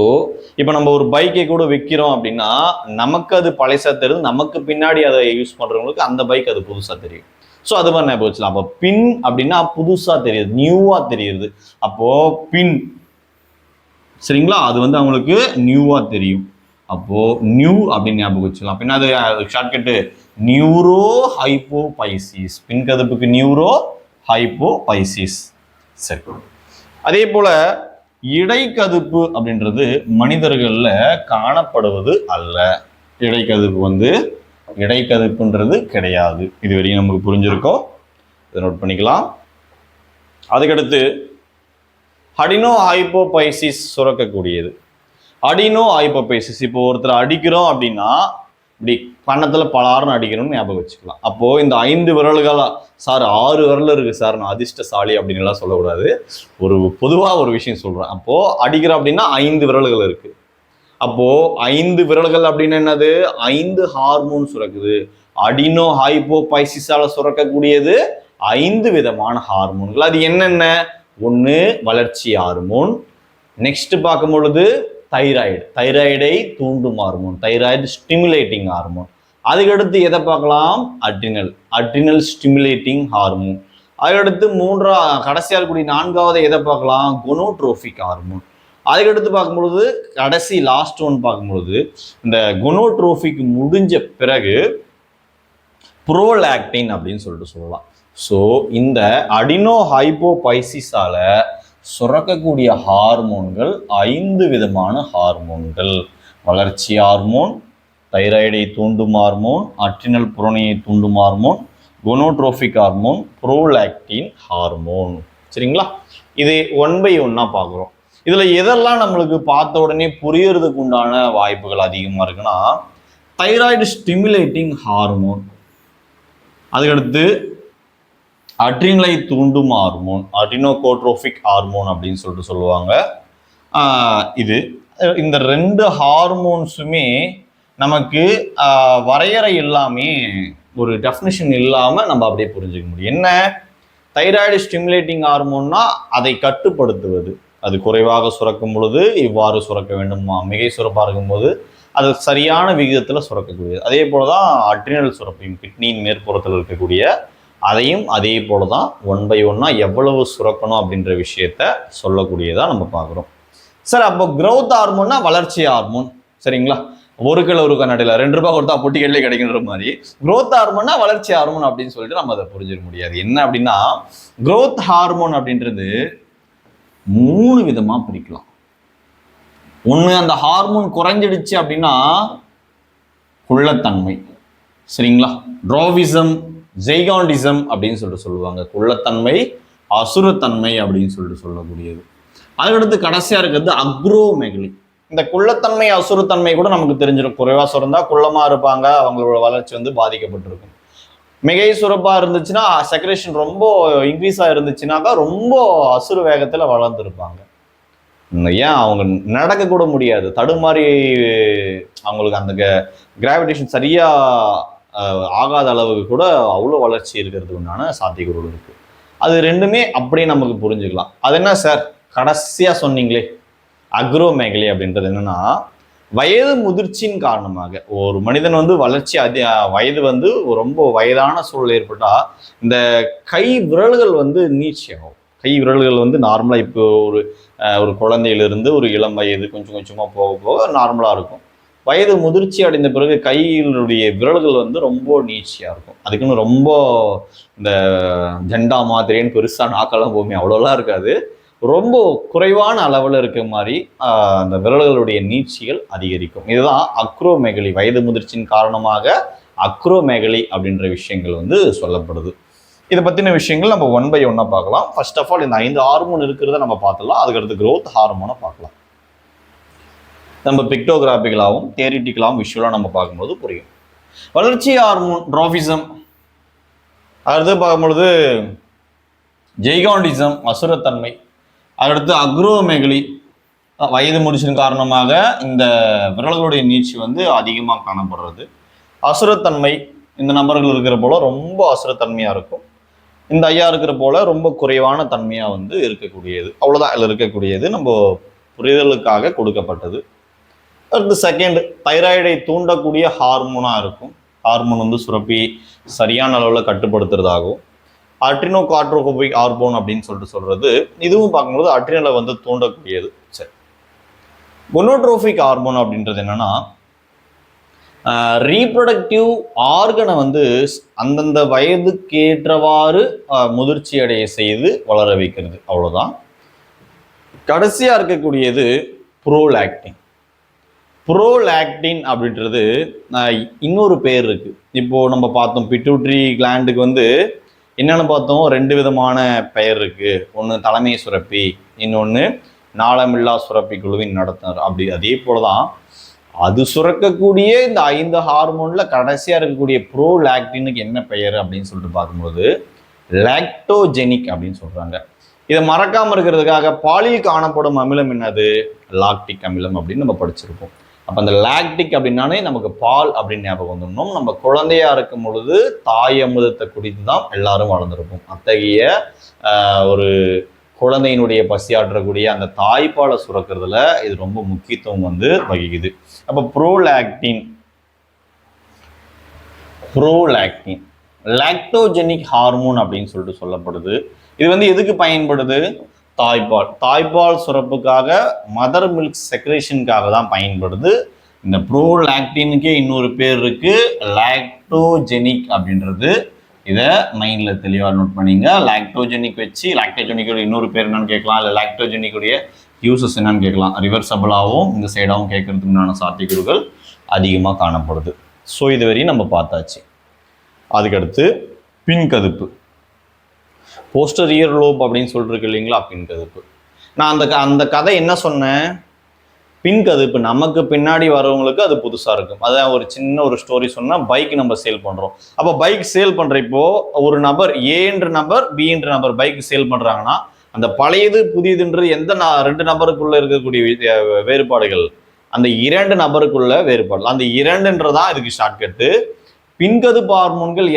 Speaker 2: இப்போ நம்ம ஒரு பைக்கை கூட விற்கிறோம் அப்படின்னா நமக்கு அது பழசாக தெரியுது, நமக்கு பின்னாடி அதை யூஸ் பண்ணுறவங்களுக்கு அந்த பைக் அது புதுசாக தெரியும். ஸோ அது மாதிரி ஞாபகம் வச்சுக்கலாம். அப்போ பின் அப்படின்னா புதுசாக தெரியுது, நியூவாக தெரியுது. அப்போது பின், சரிங்களா, அது வந்து அவங்களுக்கு நியூவாக தெரியும். அப்போது நியூ அப்படின்னு ஞாபகம் வச்சுக்கலாம். அப்படின்னா அது ஷார்ட்கட்டு நியூரோ ஹைப்போபைசிஸ். பின்கதுப்புக்கு நியூரோ ஹைப்போபைசிஸ். சரி, அதே போல் இடைக்கதுப்பு அப்படின்றது மனிதர்களில் காணப்படுவது அல்ல. இடைக்கதுப்புன்றது கிடையாது. இதுவரையும் நமக்கு புரிஞ்சிருக்கோம், இதை நோட் பண்ணிக்கலாம். அதுக்கடுத்து அடினோ ஹைப்போபைசிஸ் சுரக்கக்கூடியது. அடினோ ஹைப்போபைசிஸ், இப்போ ஒருத்தர் அடிக்கிறோம் அப்படின்னா இப்படி கன்னத்தில் பலாருன்னு அடிக்கணும்னு ஞாபகம் வச்சுக்கலாம். அப்போது இந்த 5 விரல்கள், சார் 6 விரல் இருக்குது சார் நான் அதிர்ஷ்டசாலி அப்படின்னு எல்லாம் சொல்லக்கூடாது, ஒரு பொதுவாக ஒரு விஷயம் சொல்கிறேன். அப்போது அடிக்கிறோம் அப்படின்னா 5 விரல்கள் இருக்குது. அப்போ 5 விரல்கள் அப்படின்னு என்னது? 5 ஹார்மோன் சுரக்குது. அடினோ ஹைப்போபைசிஸால சுரக்கக்கூடியது 5 விதமான ஹார்மோன்கள். அது என்னென்ன? ஒன்று வளர்ச்சி ஹார்மோன், நெக்ஸ்ட் பார்க்கும் பொழுது தைராய்டு, தைராய்டை தூண்டும் ஹார்மோன், தைராய்டு ஸ்டிமுலேட்டிங் ஹார்மோன். அதுக்கடுத்து எதை பார்க்கலாம்? Adrenal, adrenal stimulating hormone. அதுக்கடுத்து கடைசியாக இருக்கக்கூடிய 4வது எதை பார்க்கலாம்? கொனோட்ரோபிக் ஹார்மோன். அதுக்கடுத்து பார்க்கும்பொழுது கடைசி லாஸ்ட் ஒன் பார்க்கும்பொழுது இந்த கொனோட்ரோபிக் முடிஞ்ச பிறகு ப்ரோலாக்டின் அப்படின்னு சொல்லிட்டு சொல்லலாம். ஸோ இந்த அடினோ ஹைப்போபைசிஸால சுரக்கக்கூடிய ஹார்மோன்கள் 5 விதமான ஹார்மோன்கள். வளர்ச்சி ஹார்மோன், தைராய்டை தூண்டும் ஹார்மோன், அட்ரினல் புரோனியை தூண்டும் ஹார்மோன், கொனோட்ரோபிக் ஹார்மோன், ப்ரோலாக்டின் ஹார்மோன். சரிங்களா? இது 1 by 1 பார்க்குறோம். இதில் எதெல்லாம் நம்மளுக்கு பார்த்த உடனே புரியறதுக்கு உண்டான வாய்ப்புகள் அதிகமாக இருக்குன்னா, தைராய்டு ஸ்டிமுலேட்டிங் ஹார்மோன், அதுக்கடுத்து அட்ரினலை தூண்டும் ஹார்மோன், அட்ரினோகோட்ரோபிக் ஹார்மோன் அப்படின்னு சொல்லிட்டு சொல்லுவாங்க. இந்த 2 ஹார்மோன்ஸுமே நமக்கு வரையறை இல்லாமே, ஒரு டெஃபினிஷன் இல்லாமல் நம்ம அப்படியே புரிஞ்சுக்க முடியும். என்ன? தைராய்டு ஸ்டிமுலேட்டிங் ஹார்மோன்னா அதை கட்டுப்படுத்துவது, அது குறைவாக சுரக்கும் பொழுது இவ்வாறு சுரக்க வேண்டுமா, மிகை சுரப்பாக இருக்கும்போது அது சரியான விகிதத்தில் சுரக்கக்கூடியது. அதே போல தான் அட்ரினல் சுரப்பையும், கிட்னியின் மேற்புறத்தில் இருக்கக்கூடிய அதையும் அதே போல தான் 1 by 1 எவ்வளவு சுரக்கணும் அப்படின்ற விஷயத்த சொல்லக்கூடியதாக நம்ம பார்க்குறோம். சார் அப்போ growth ஹார்மோன்னா வளர்ச்சி ஹார்மோன், சரிங்களா? 1 கிலோ 1 கண்ணாடியில் 2 ரூபாய் கொடுத்தா பொட்டிக்கடலே கிடைக்கின்ற மாதிரி growth ஹார்மோன்னா வளர்ச்சி ஹார்மோன் அப்படின்னு சொல்லிட்டு நம்ம அதை புரிஞ்சிக்க முடியாது. என்ன அப்படின்னா, growth ஹார்மோன் அப்படின்றது 3 விதமாக பிரிக்கலாம். ஒன்று, அந்த ஹார்மோன் குறைஞ்சிடுச்சு அப்படின்னா குள்ளத்தன்மை, சரிங்களா? ட்ரோவிசம், ஜெய்காண்டிசம் அப்படின்னு சொல்லிட்டு சொல்லுவாங்க. குள்ளத்தன்மை, அசுரத்தன்மை அப்படின்னு சொல்லிட்டு சொல்லக்கூடியது. அதுக்கடுத்து கடைசியாக இருக்கிறது அக்ரோமெகலி. இந்த குள்ளத்தன்மை அசுரத்தன்மை கூட நமக்கு தெரிஞ்சிடும். குறைவாக சுரந்தா குள்ளமாக இருப்பாங்க, அவங்களோட வளர்ச்சி பாதிக்கப்பட்டிருக்கும். மிகை சுரப்பாக இருந்துச்சுன்னா, செக்ரேஷன் ரொம்ப இன்க்ரீஸாக இருந்துச்சுனாக்கா ரொம்ப அசுர வேகத்தில் வளர்ந்துருப்பாங்க. ஏன் அவங்க நடக்க கூட முடியாது, தடுமாறி அவங்களுக்கு அந்த கிராவிடேஷன் சரியாக ஆகாத அளவுக்கு கூட அவ்வளோ வளர்ச்சி இருக்கிறதுக்கு உண்டான சாத்தியக்கூறு இருக்குது. அது 2மே அப்படியே நமக்கு புரிஞ்சுக்கலாம். அது என்ன சார் கடைசியாக சொன்னீங்களே அக்ரோமெகலி அப்படின்றது என்னன்னா, வயது முதிர்ச்சியின் காரணமாக ஒரு மனிதன் வளர்ச்சி வயது ரொம்ப வயதான சூழல் ஏற்பட்டால் இந்த கை விரல்கள் நீட்சியாகும். கை விரல்கள் நார்மலாக இப்போ ஒரு குழந்தையிலிருந்து ஒரு இளம் வயது கொஞ்சம் கொஞ்சமாக போக போக நார்மலாக இருக்கும். வயது முதிர்ச்சி அடைந்த பிறகு கையினுடைய விரல்கள் ரொம்ப நீட்சியாக இருக்கும். அதுக்குன்னு ரொம்ப இந்த ஜெண்டா மாதிரின்னு பெருசாக நாக்கெல்லாம் போமே அவ்வளோலாம் இருக்காது. ரொம்ப குறைவான அளவில் இருக்க மாதிரி அந்த விரல்களுடைய நீட்சிகள் அதிகரிக்கும். இதுதான் அக்ரோமெகலி, வயது முதிர்ச்சியின் காரணமாக அக்ரோமெகலி அப்படின்ற விஷயங்கள் சொல்லப்படுது. இதை பற்றின விஷயங்கள் நம்ம 1 by 1 பார்க்கலாம். ஃபர்ஸ்ட் ஆஃப் ஆல் இந்த 5 ஹார்மோன் இருக்கிறத நம்ம பார்த்துலாம். அதுக்கடுத்து growth ஹார்மோனை பார்க்கலாம். நம்ம பிக்டோகிராபிக்கலாகவும் தியரிட்டிக்கலாகவும் விஷுவலாக நம்ம பார்க்கும்போது புரியும். வளர்ச்சி ஹார்மோன் ட்ரோஃபிசம், அடுத்து பார்க்கும்பொழுது ஜெய்காண்டிசம் அசுரத்தன்மை, அடுத்து அக்ரோமெகலி வயது முடிச்சின் காரணமாக இந்த விரல்களுடைய நீட்சி அதிகமாக காணப்படுறது. அசுரத்தன்மை இந்த நபர்கள் இருக்கிற போல ரொம்ப அசுரத்தன்மையாக இருக்கும். இந்த ஐயா இருக்கிற போல ரொம்ப குறைவான தன்மையாக இருக்கக்கூடியது. அவ்வளோதான் இதில் இருக்கக்கூடியது, நம்ம புரிதலுக்காக கொடுக்கப்பட்டது. அடுத்து செகண்ட், தைராய்டை தூண்டக்கூடிய ஹார்மோனாக இருக்கும். ஹார்மோன் சுரப்பி சரியான அளவில் கட்டுப்படுத்துறதாகவும். அட்ரினோகார்ட்ரோபிக் ஹார்மோன் அப்படின்னு சொல்றது இதுவும் பார்க்கும்போது அட்ரினலை தூண்டக்கூடியது. சரி, கொனோட்ரோபிக் ஹார்மோன் அப்படின்றது என்னன்னா, ரீப்ரொடக்டிவ் ஆர்கனை அந்தந்த வயதுக்கேற்றவாறு முதிர்ச்சி அடைய செய்து வளர வைக்கிறது. அவ்வளோதான். கடைசியாக இருக்கக்கூடியது ப்ரோலாக்டின். ப்ரோலாக்டின் அப்படின்றது இன்னொரு பேர் இருக்கு. இப்போ நம்ம பார்த்தோம் பிட்யூட்ரி கிளாண்டுக்கு என்னென்னு பார்த்தோம், 2 விதமான பெயர் இருக்கு. ஒன்று தலைமை சுரப்பி, இன்னொன்று நாளமில்லா சுரப்பி குழுவின் நடத்துனர். அப்படி அதே போல தான் அது சுரக்கக்கூடிய இந்த 5 ஹார்மோனில் கடைசியாக இருக்கக்கூடிய ப்ரோலாக்டினுக்கு என்ன பெயர் அப்படின்னு சொல்லிட்டு பார்க்கும்போது லாக்டோஜெனிக் அப்படின்னு சொல்கிறாங்க. இதை மறக்காமல் இருக்கிறதுக்காக பாலில் காணப்படும் அமிலம் என்னது? லாக்டிக் அமிலம் அப்படின்னு நம்ம படிச்சிருப்போம். அப்போ அந்த லாக்டிக் அப்படின்னாலே நமக்கு பால் அப்படின்னு ஞாபகம் வந்துடணும். நம்ம குழந்தையா இருக்கும் பொழுது தாய் அமுதத்தை குடித்து தான் எல்லாரும் வளர்ந்துருப்போம். அத்தகைய ஒரு குழந்தையினுடைய பசியாற்றக்கூடிய அந்த தாய்ப்பாலை சுரக்கிறதுல இது ரொம்ப முக்கியத்துவம் வந்து வகிக்குது. அப்போ ப்ரோலாக்டின் லாக்டோஜெனிக் ஹார்மோன் அப்படின்னு சொல்லிட்டு சொல்லப்படுது. இது வந்து எதுக்கு பயன்படுது? தாய்ப்பால் சுரப்புக்காக, மதர் மில்க் செக்ரேஷனுக்காக தான் பயன்படுது. இந்த ப்ரோலாக்டினுக்கே இன்னொரு பேர் இருக்கு, லாக்டோஜெனிக் அப்படின்றது. இதை மைண்டில் தெளிவாக நோட் பண்ணிங்க. லாக்டோஜெனிக் வச்சு லாக்டோஜெனிக்கோட இன்னொரு பேர் என்னன்னு கேட்கலாம், இல்லை லாக்டோஜெனிக்குடைய யூசஸ் என்னன்னு கேட்கலாம். ரிவர்சபிளாகவும் இந்த சைடாகவும் கேட்கறதுக்குண்டான சாத்தியக்கூறுகள் அதிகமாக காணப்படுது. ஸோ இது வரையும் நம்ம பார்த்தாச்சு. அதுக்கடுத்து பின்கதுப்பு, போஸ்டரியர் லோப் அப்படின்னு சொல்லிருக்கு இல்லைங்களா, பின்கதுப்பு. நான் அந்த கதை என்ன சொன்னேன்? பின்கதுப்பு நமக்கு பின்னாடி வரவங்களுக்கு அது புதுசாக இருக்கும். அதான் ஒரு சின்ன ஒரு ஸ்டோரி சொன்னால், பைக் நம்ம சேல் பண்ணுறோம். அப்போ பைக் சேல் பண்ணுறப்போ ஒரு நபர், ஏன்ற நபர், பின்ற நபர் பைக் சேல் பண்ணுறாங்கன்னா, அந்த பழையது புதியதுன்றது எந்த 2 நபருக்குள்ள இருக்கக்கூடிய வேறுபாடுகள், அந்த 2 நபருக்குள்ள வேறுபாடு. அந்த 2ன்றதான் இதுக்கு ஷார்ட்கட்டு. பின்கதுப்பு ஹார்மோன்கள்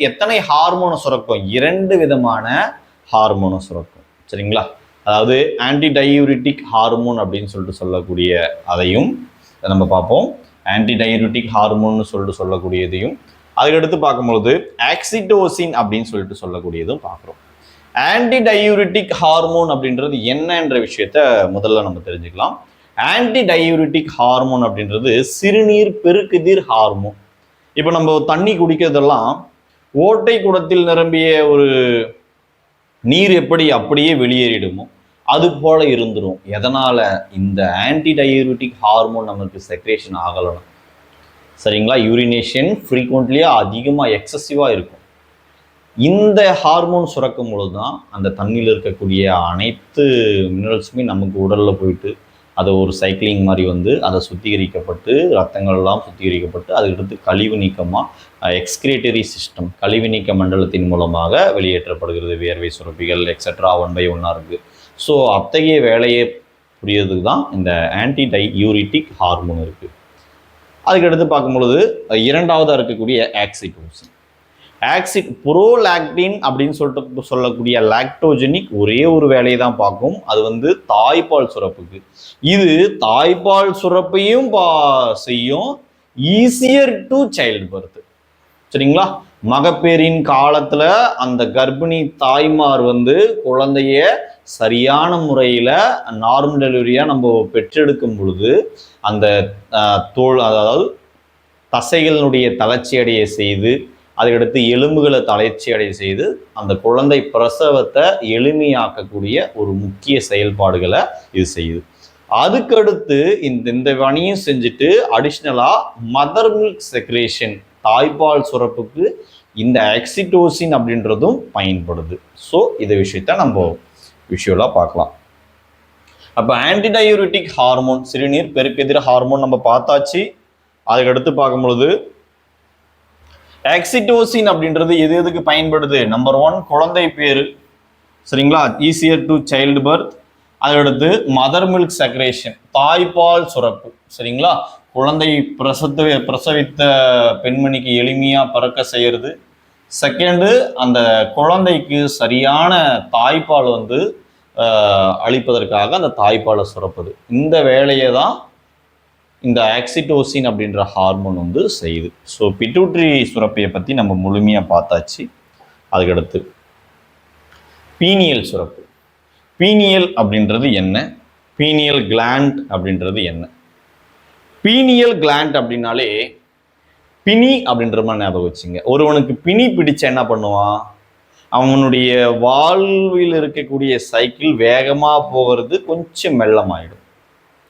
Speaker 2: எத்தனை ஹார்மோனை சுரக்கும்? 2 விதமான ஹார்மோனை சுரக்கும். சரிங்களா? அதாவது ஆன்டி டயூரிட்டிக் ஹார்மோன் அப்படின்னு சொல்லிட்டு சொல்லக்கூடிய அதையும் நம்ம பார்ப்போம். ஆன்டி டயூரிட்டிக் ஹார்மோன்னு சொல்லிட்டு சொல்லக்கூடியதையும், அதுக்கடுத்து பார்க்கும்பொழுது ஆக்சிடோசின் அப்படின்னு சொல்லிட்டு சொல்லக்கூடியதும் பார்க்குறோம். ஆன்டி டயூரிட்டிக் ஹார்மோன் அப்படின்றது என்னன்ற விஷயத்த முதல்ல நம்ம தெரிஞ்சுக்கலாம். ஆன்டி டயூரிட்டிக் ஹார்மோன் அப்படின்றது சிறுநீர் பெருக்குதிர் ஹார்மோன். இப்போ நம்ம தண்ணி குடிக்கிறதெல்லாம் ஓட்டை குடத்தில் நிரம்பிய ஒரு நீர் எப்படி அப்படியே வெளியேறிடுமோ அது போல இருந்துரும். எதனால? இந்த ஆன்டி டயூரிட்டிக் ஹார்மோன் நமக்கு செக்ரேஷன் ஆகலாம். சரிங்களா? யூரினேஷன் ஃப்ரீக்வெண்ட்லியாக அதிகமாக எக்ஸசிவாக இருக்கும். இந்த ஹார்மோன் சுரக்கும் பொழுது தான் அந்த தண்ணியில் இருக்கக்கூடிய அனைத்து மினரல்ஸுமே நமக்கு உடலில் போயிட்டு அதை ஒரு சைக்கிளிங் மாதிரி வந்து அதை சுத்திகரிக்கப்பட்டு, ரத்தங்கள்லாம் சுத்திகரிக்கப்பட்டு, அதுக்கடுத்து கழிவு நீக்கமாக எக்ஸ்கிரேட்டரி சிஸ்டம், கழிவு நீக்க மண்டலத்தின் மூலமாக வெளியேற்றப்படுகிறது. வியர்வை சுரப்பிகள் எக்ஸெட்ரா 1/1 இருக்குது. ஸோ அத்தகைய வேலையை புரியறதுக்கு தான் இந்த ஆன்டி டயூரிட்டிக் ஹார்மோன் இருக்குது. அதுக்கடுத்து பார்க்கும்பொழுது 2வதாக இருக்கக்கூடிய ஆக்சிடோசின். ப்ரோலாக்டின் அப்படின்னு சொல்லிட்டு சொல்லக்கூடிய லாக்டோஜெனிக் ஒரே ஒரு வேலையை தான் பார்க்கும். அது வந்து தாய்ப்பால் சுரப்புக்கு. இது தாய்ப்பால் சுரப்பையும் செய்யும். Easier to child birth. சரிங்களா? மகப்பேறின் காலத்துல அந்த கர்ப்பிணி தாய்மார் வந்து குழந்தைய சரியான முறையில நார்மல் டெலிவரியா நம்ம பெற்றெடுக்கும் பொழுது அந்த அதாவது தசைகளினுடைய தளர்ச்சி அடைய செய்து, அதுக்கடுத்து எலும்புகளை தளர்ச்சி அடைய செய்து அந்த குழந்தை பிரசவத்தை எளிமையாக்கக்கூடிய ஒரு முக்கிய செயல்பாடுகளை இது செய்யுது. அதுக்கடுத்து இந்த பணியும் செஞ்சுட்டு அடிஷ்னலா மதர் மில்க் செக்ரேஷன், தாய்ப்பால் சுரப்புக்கு இந்த ஆக்சிடோசின் அப்படின்றதும் பயன்படுது. ஸோ இந்த விஷயத்த நம்ம விஷுவலாக பார்க்கலாம். அப்போ ஆன்டிடயூரிட்டிக் ஹார்மோன், சிறுநீர் பெருக்கெதிர் ஹார்மோன் நம்ம பார்த்தாச்சு. அதுக்கடுத்து பார்க்கும்பொழுது ஆக்சிடோசின் அப்படின்றது எதுக்கு பயன்படுது? நம்பர் 1 குழந்தை பேரு. சரிங்களா? Easier to child birth. அதுக்கடுத்து மதர் மில்க் செக்ரேஷன், தாய்ப்பால் சுரப்பு. சரிங்களா? குழந்தை பிரசவித்த பெண்மணிக்கு எளிமையாக பிறக்க செய்யறது. செகண்டு, அந்த குழந்தைக்கு சரியான தாய்ப்பால் வந்து அளிப்பதற்காக அந்த தாய்ப்பாலை சுரப்பது. இந்த வேலையை தான் இந்த ஆக்சிடோசின் அப்படின்ற ஹார்மோன் வந்து செய்யுது. ஸோ பிட்யூட்டரி சுரப்பையை பற்றி நம்ம முழுமையாக பார்த்தாச்சு. அதுக்கடுத்து பீனியல் சுரப்பு. பீனியல் அப்படின்றது என்ன? பீனியல் கிளாண்ட் அப்படின்றது என்ன? பீனியல் கிளாண்ட் அப்படின்னாலே பிணி அப்படின்ற மாதிரி ஞாபகம் வச்சுங்க. ஒருவனுக்கு பிணி பிடிச்ச என்ன பண்ணுவான்? அவனுடைய வாழ்வில் இருக்கக்கூடிய சைக்கிள் வேகமாக போகிறது கொஞ்சம் மெல்லமாயிடும்.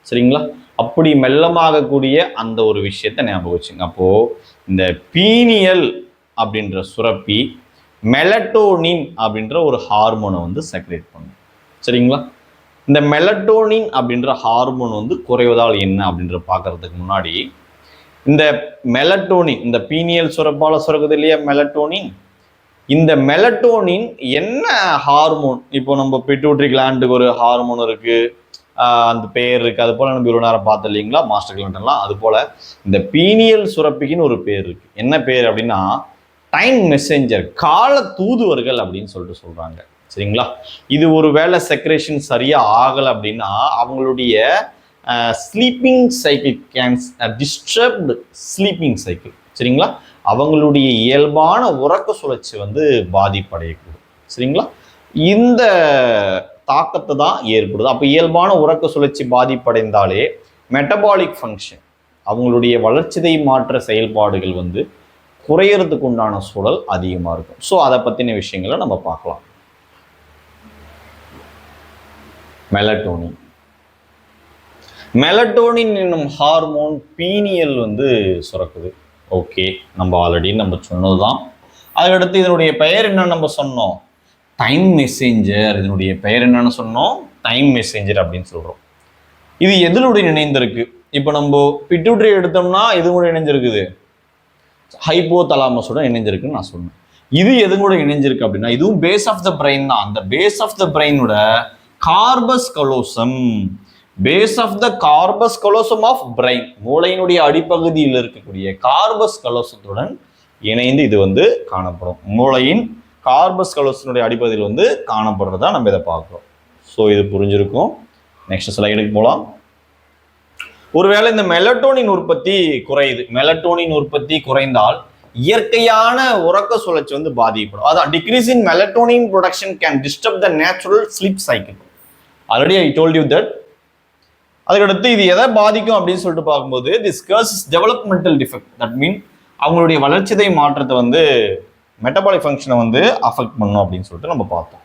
Speaker 2: சரிங்களா? அப்படி மெல்லமாகக்கூடிய அந்த ஒரு விஷயத்தை ஞாபகம் வச்சுங்க. அப்போது இந்த பீனியல் அப்படின்ற சுரப்பி மெலட்டோனின் அப்படின்ற ஒரு ஹார்மோனை வந்து செக்ரேட் பண்ணும். சரிங்களா? இந்த மெலட்டோனின் அப்படின்ற ஹார்மோன் வந்து குறைவதால் என்ன அப்படின்ற பார்க்கறதுக்கு முன்னாடி, இந்த மெலட்டோனின், இந்த பீனியல் சுரப்பால சுரக்குது இல்லையா மெலட்டோனின், இந்த மெலட்டோனின் என்ன ஹார்மோன்? இப்போ நம்ம பிட்யூட்டரி கிளாண்டுக்கு ஒரு ஹார்மோன் இருக்கு, அந்த பேர் இருக்கு. அது போல நம்ம இவ்வளவு நேரம் பார்த்தோம் இல்லைங்களா மாஸ்டர் கிளாண்டெல்லாம். அது போல இந்த பீனியல் சுரப்பிக்குன்னு ஒரு பேர் இருக்கு. என்ன பேர் அப்படின்னா டைம் மெசேஞ்சர், கால தூதுவர்கள் அப்படின்னு சொல்லிட்டு சொல்றாங்க. சரிங்களா? இது ஒரு வேளை செக்ரேஷன் சரியா ஆகலை அப்படின்னா அவங்களுடைய sleeping cycle cans disturbed sleeping cycle. சரிங்களா? அவங்களுடைய இயல்பான உறக்க சுழற்சி வந்து பாதிப்படையக்கூடும். சரிங்களா? இந்த தாக்கத்தை தான் ஏற்படுது. அப்போ இயல்பான உறக்க சுழற்சி பாதிப்படைந்தாலே மெட்டபாலிக் ஃபங்க்ஷன், அவங்களுடைய வளர்ச்சிதை மாற்ற செயல்பாடுகள் வந்து குறையறதுக்கு உண்டான சூழல் அதிகமாக இருக்கும். ஸோ அதை பற்றின விஷயங்களை நம்ம பார்க்கலாம். மெலட்டோனின். மெலட்டோனின் என்னும் ஹார்மோன் பீனியல் வந்து சுரக்குது. ஓகே, நம்ம ஆல்ரெடி நம்ம சொன்னதுதான். அதுக்கடுத்து இதனுடைய பெயர் என்னன்னு நம்ம சொன்னோம், டைம் மெசேஞ்சர். இதனுடைய பெயர் என்னன்னு சொன்னோம், டைம் மெசேஞ்சர் அப்படின்னு சொல்றோம். இது எதிலுடைய இணைந்திருக்கு? இப்போ நம்ம பிட்யூட்டரி எடுத்தோம்னா எது கூட இணைஞ்சிருக்குது? ஹைப்போதலாமஸோட இணைஞ்சிருக்குன்னு நான் சொன்னேன். இது எது கூட இணைஞ்சிருக்கு அப்படின்னா இதுவும் பேஸ் ஆஃப் த பிரெயின் தான். அந்த பேஸ் ஆஃப் த பிரெயினோட corpus callosum, base of the corpus callosum of brain, மூளையினுடைய அடிப்பகுதியில் இருக்கக்கூடிய கார்பஸ் கலோசத்துடன் இணைந்து இது வந்து காணப்படும். மூளையின் கார்பஸ் கலோசனுடைய அடிப்பகுதியில் வந்து காணப்படுறதா நம்ம இதை பார்க்குறோம். ஸோ இது புரிஞ்சிருக்கும். நெக்ஸ்ட் ஸ்லைடுக்கு போகலாம். ஒருவேளை இந்த மெலட்டோனின் உற்பத்தி குறையுது, மெலட்டோனின் உற்பத்தி குறைந்தால் இயற்கையான உறக்க சுழற்சி வந்து பாதிக்கப்படும். அதான் decrease in melatonin production can disturb the natural sleep cycle. Already I told you that. அதுக்கடுத்து இது எதை பாதிக்கும் அப்படின்னு சொல்லிட்டு பார்க்கும்போது this CARES developmental defect. That mean அவங்களுடைய வளர்ச்சிதை மாற்றத்தை வந்து மெட்டபாலிக் ஃபங்க்ஷனை வந்து அஃபெக்ட் பண்ணும் அப்படின்னு சொல்லிட்டு நம்ம பார்த்தோம்.